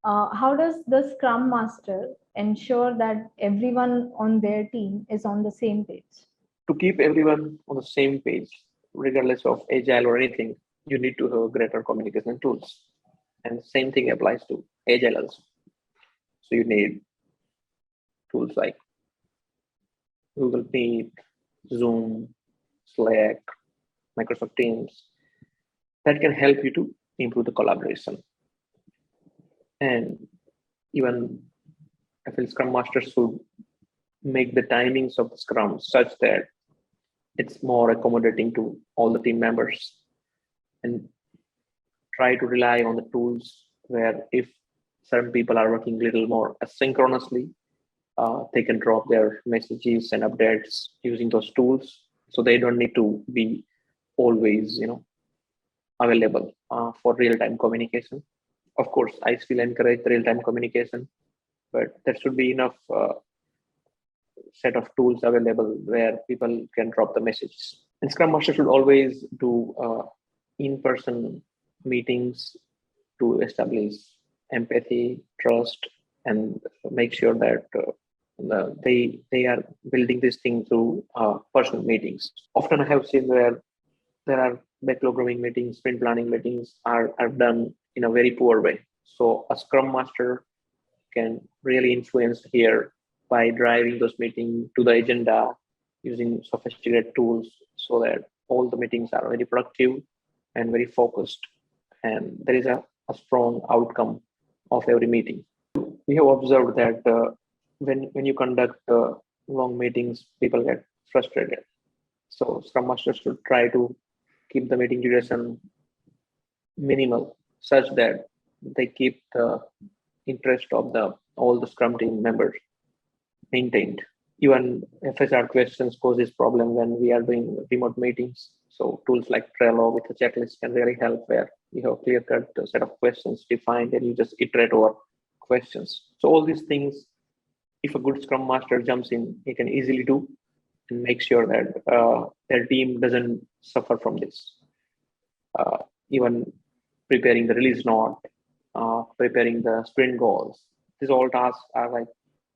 how does the Scrum Master ensure that everyone on their team is on the same page? To keep everyone on the same page, regardless of agile or anything, you need to have greater communication tools. And same thing applies to agile also. So you need tools like Google Meet, Zoom, Slack, Microsoft Teams that can help you to improve the collaboration. And even I feel Scrum Masters should make the timings of the Scrum such that it's more accommodating to all the team members, and try to rely on the tools where if certain people are working a little more asynchronously, they can drop their messages and updates using those tools, so they don't need to be always available for real-time communication. Of course, I still encourage real-time communication, but there should be enough set of tools available where people can drop the messages. And Scrum Master should always do in-person meetings to establish empathy, trust, and make sure that they are building this thing through personal meetings. Often I have seen where there are backlog grooming meetings, sprint planning meetings are done in a very poor way. So a Scrum Master can really influence here by driving those meetings to the agenda using sophisticated tools so that all the meetings are very productive and very focused. And there is a strong outcome of every meeting. We have observed that when you conduct long meetings, people get frustrated. So Scrum Masters should try to keep the meeting duration minimal such that they keep the interest of all the Scrum team members maintained. Even FSR questions causes problem when we are doing remote meetings. So tools like Trello with a checklist can really help, where you have clear-cut set of questions defined and you just iterate over questions. So all these things, if a good Scrum Master jumps in, he can easily do and make sure that their team doesn't suffer from this. Even preparing the release note, preparing the sprint goals. These all tasks are like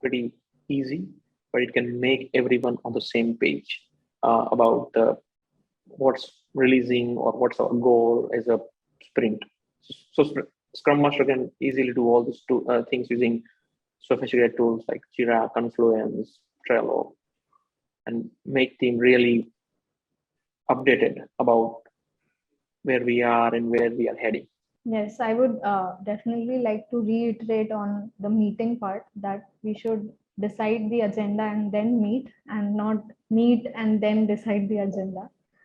pretty easy, but it can make everyone on the same page about what's releasing or what's our goal as a sprint. So Scrum Master can easily do all these things using sophisticated tools like Jira, Confluence, Trello, and make team really updated about where we are and where we are heading. Yes, I would definitely like to reiterate on the meeting part, that we should decide the agenda and then meet, and not meet and then decide the agenda.